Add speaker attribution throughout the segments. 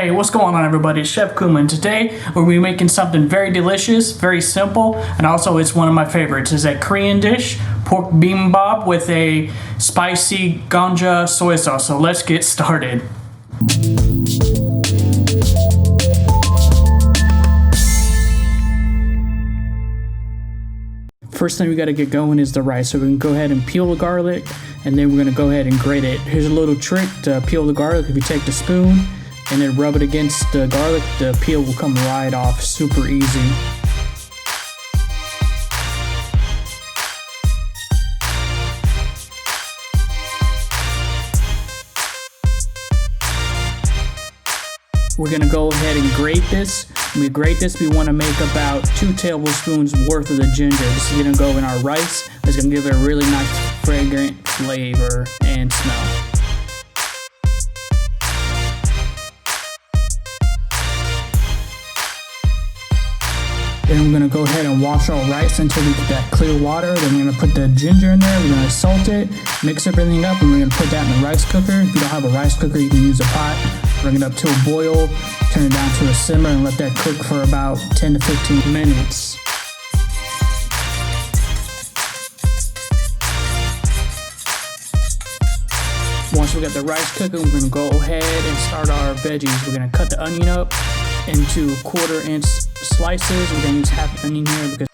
Speaker 1: Hey, what's going on everybody? It's Chef Kuma, and today we're going to be making something very delicious, very simple, and also it's one of my favorites. It's a Korean dish, pork bibimbap with a spicy gochujang soy sauce. So let's get started. First thing we got to get going is the rice. So we're going to go ahead and peel the garlic, and then we're going to go ahead and grate it. Here's a little trick to peel the garlic. If you take the spoon and then rub it against the garlic, the peel will come right off super easy. We're gonna go ahead and grate this. When we grate this, we want to make about 2 tablespoons worth of the ginger. This is gonna go in our rice. It's gonna give it a really nice fragrant flavor and smell. Then we're gonna go ahead and wash our rice until we get that clear water. Then we're gonna put the ginger in there. We're gonna salt it, mix everything up, and we're gonna put that in the rice cooker. If you don't have a rice cooker, you can use a pot. Bring it up to a boil, turn it down to a simmer, and let that cook for about 10 to 15 minutes. Once we got the rice cooking, we're gonna go ahead and start our veggies. We're gonna cut the onion up into 1/4 inch slices. We're gonna use half onion here because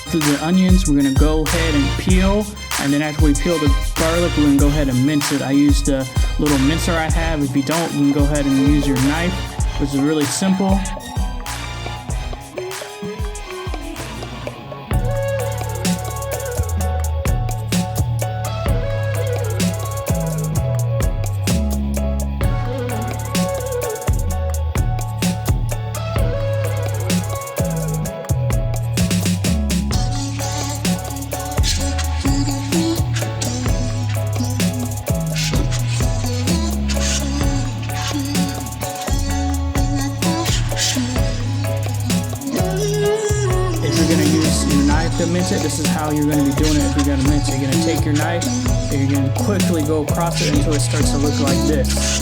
Speaker 1: through the onions, we're gonna go ahead and peel, and then after we peel the garlic, we're gonna go ahead and mince it. I use the little mincer I have. If you don't, you can go ahead and use your knife, which is really simple. To mince it, this is how you're going to be doing it. If you're going to mince it, you're going to take your knife and you're going to quickly go across it until it starts to look like this.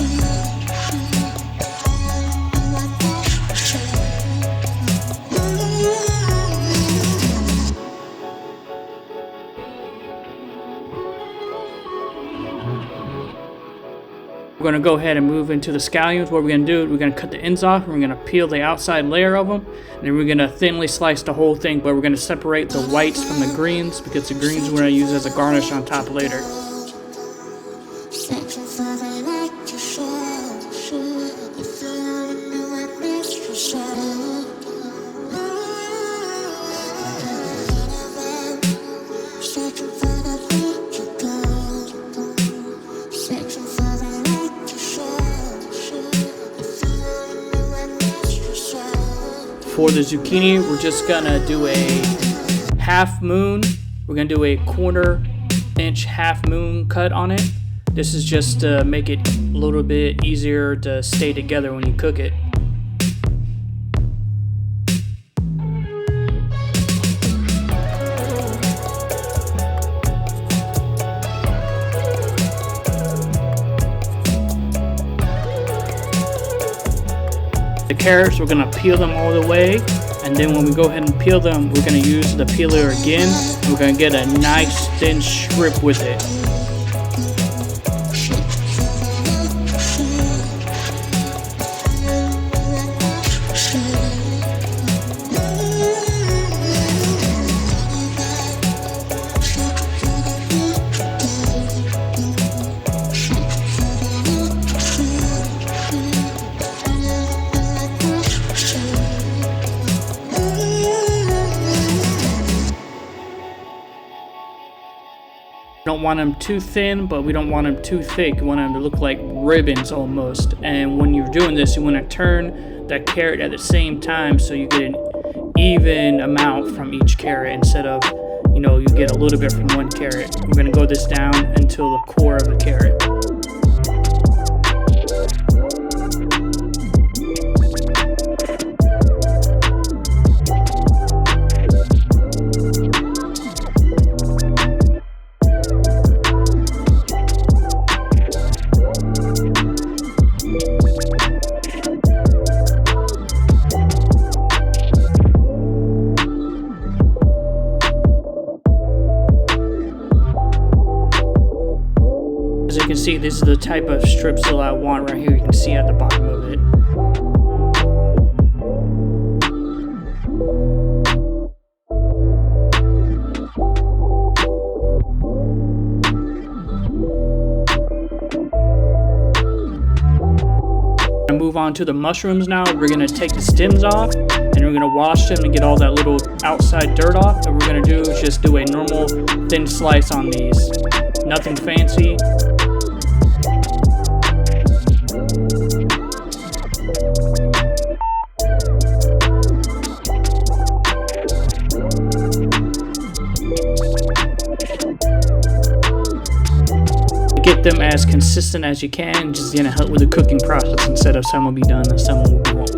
Speaker 1: We're going to go ahead and move into the scallions. What we're going to do is we're going to cut the ends off, and we're going to peel the outside layer of them, and then we're going to thinly slice the whole thing, but we're going to separate the whites from the greens because the greens we're going to use as a garnish on top later. For the zucchini, we're just gonna do a half moon. We're gonna do a 1/4 inch half moon cut on it. This is just to make it a little bit easier to stay together when you cook it. The carrots, we're gonna peel them all the way, and then when we go ahead and peel them, we're gonna use the peeler again. We're gonna get a nice thin strip with it. don't want them too thin, but we don't want them too thick. We want them to look like ribbons almost. And when you're doing this, you want to turn that carrot at the same time so you get an even amount from each carrot instead of, you know, you get a little bit from one carrot. We're going to go this down until the core of the carrot. As you can see, this is the type of stripsil I want right here. You can see at the bottom of it. Move on to the mushrooms now. We're going to take the stems off and we're going to wash them and get all that little outside dirt off. And we're going to do is just do a normal thin slice on these. Nothing fancy. Get them as consistent as you can, just gonna help with the cooking process instead of some will be done and some will be won't.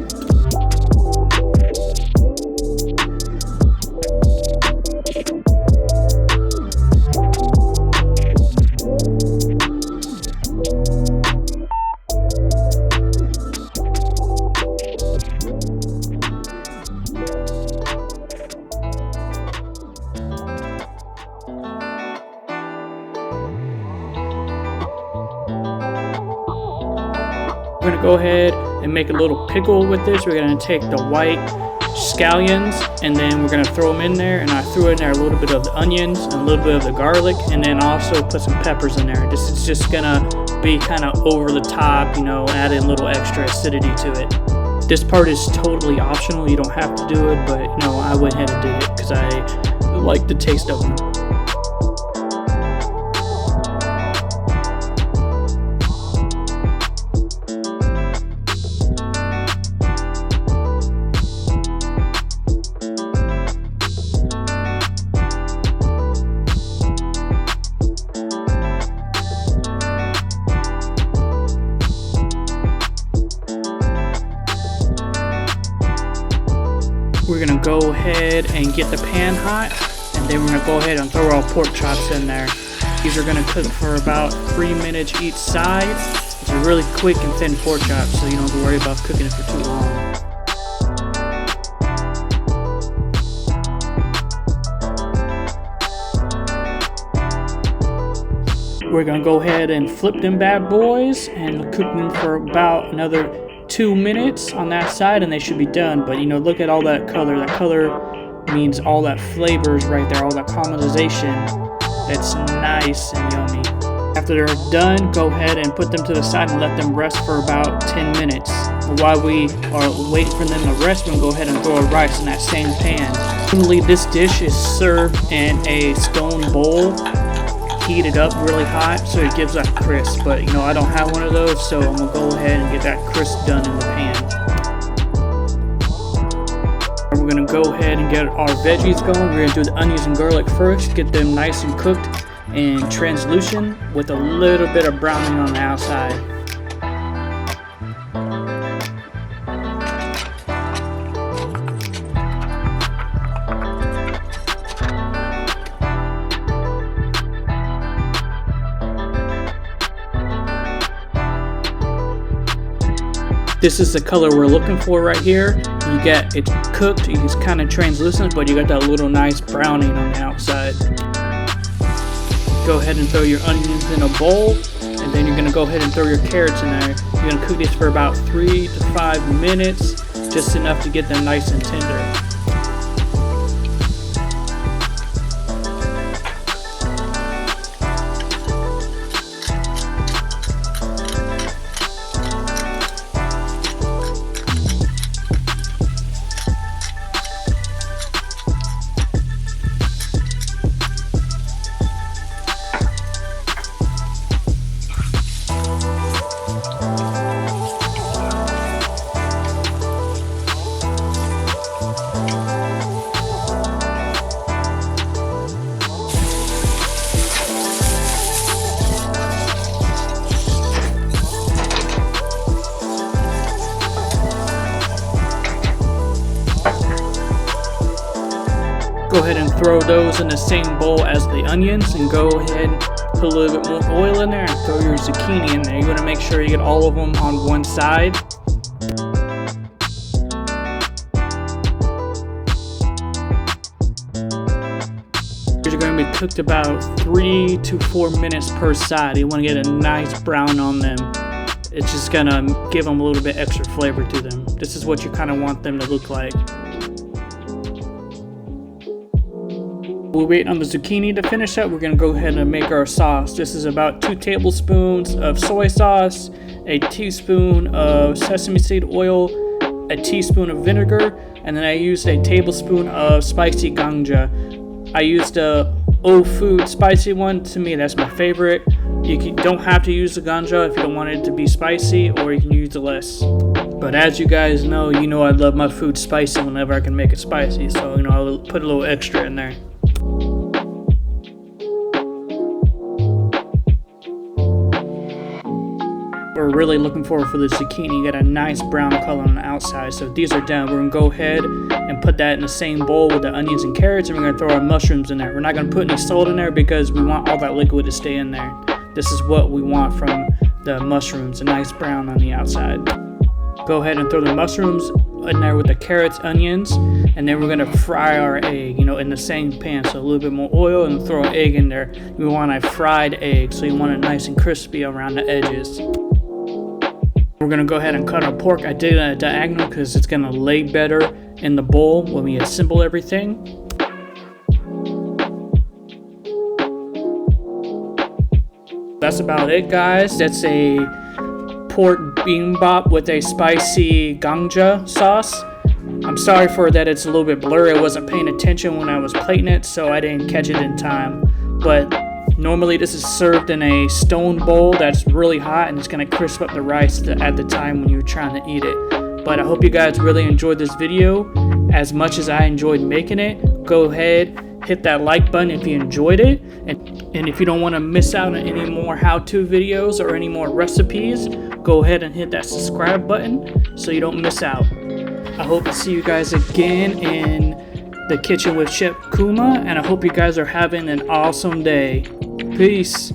Speaker 1: We're going to go ahead and make a little pickle with this. We're going to take the white scallions and then we're going to throw them in there, and I threw in there a little bit of the onions and a little bit of the garlic, and then also put some peppers in there. This is just going to be kind of over the top, you know, adding a little extra acidity to it. This part is totally optional. You don't have to do it, but you know, I went ahead and did it because I like the taste of them. We're gonna go ahead and get the pan hot, and then we're gonna go ahead and throw our pork chops in there. These are gonna cook for about 3 minutes each side. It's a really quick and thin pork chop, so you don't have to worry about cooking it for too long. We're gonna go ahead and flip them bad boys and cook them for about another 2 minutes on that side, and they should be done. But you know, look at all that color. That color means all that flavors right there, all that caramelization. That's nice and yummy. After they're done, go ahead and put them to the side and let them rest for about 10 minutes. While we are waiting for them to rest, we'll go ahead and throw our rice in that same pan. Normally this dish is served in a stone bowl, heated up really hot so it gives that crisp, but you know, I don't have one of those, so I'm gonna go ahead and get that crisp done in the pan. We're gonna go ahead and get our veggies going. We're gonna do the onions and garlic first, get them nice and cooked and translucent with a little bit of browning on the outside. This is the color we're looking for right here. You get it cooked, it's kind of translucent, but you got that little nice browning on the outside. Go ahead and throw your onions in a bowl, and then you're gonna go ahead and throw your carrots in there. You're gonna cook this for about 3 to 5 minutes, just enough to get them nice and tender. Go ahead and throw those in the same bowl as the onions, and go ahead and put a little bit more oil in there and throw your zucchini in there. You're going to make sure you get all of them on one side. You're going to be cooked about 3 to 4 minutes per side. You want to get a nice brown on them. It's just going to give them a little bit extra flavor to them. This is what you kind of want them to look like. We're waiting on the zucchini to finish up. We're going to go ahead and make our sauce. This is about 2 tablespoons of soy sauce, a teaspoon of sesame seed oil, a teaspoon of vinegar, and then I used a tablespoon of spicy ganja. I used the O-Food spicy one. To me, that's my favorite. You don't have to use the ganja if you don't want it to be spicy, or you can use the less. But as you guys know, I love my food spicy whenever I can make it spicy. So, I'll put a little extra in there. We're really looking forward for the zucchini. You got a nice brown color on the outside. So these are done. We're going to go ahead and put that in the same bowl with the onions and carrots, and we're going to throw our mushrooms in there. We're not going to put any salt in there because we want all that liquid to stay in there. This is what we want from the mushrooms, a nice brown on the outside. Go ahead and throw the mushrooms in there with the carrots, onions, and then we're going to fry our egg, in the same pan. So a little bit more oil and throw an egg in there. We want a fried egg, so you want it nice and crispy around the edges. We're going to go ahead and cut our pork. I did it diagonal because it's going to lay better in the bowl when we assemble everything. That's about it, guys. That's a pork bibimbap with a spicy ganja sauce. I'm sorry for that, it's a little bit blurry. I wasn't paying attention when I was plating it, so I didn't catch it in time. But normally this is served in a stone bowl that's really hot, and it's going to crisp up the rice at the time when you're trying to eat it. But I hope you guys really enjoyed this video as much as I enjoyed making it. Go ahead, hit that like button if you enjoyed it. And if you don't want to miss out on any more how-to videos or any more recipes, go ahead and hit that subscribe button so you don't miss out. I hope to see you guys again in the kitchen with Chef Kuma, and I hope you guys are having an awesome day. Peace.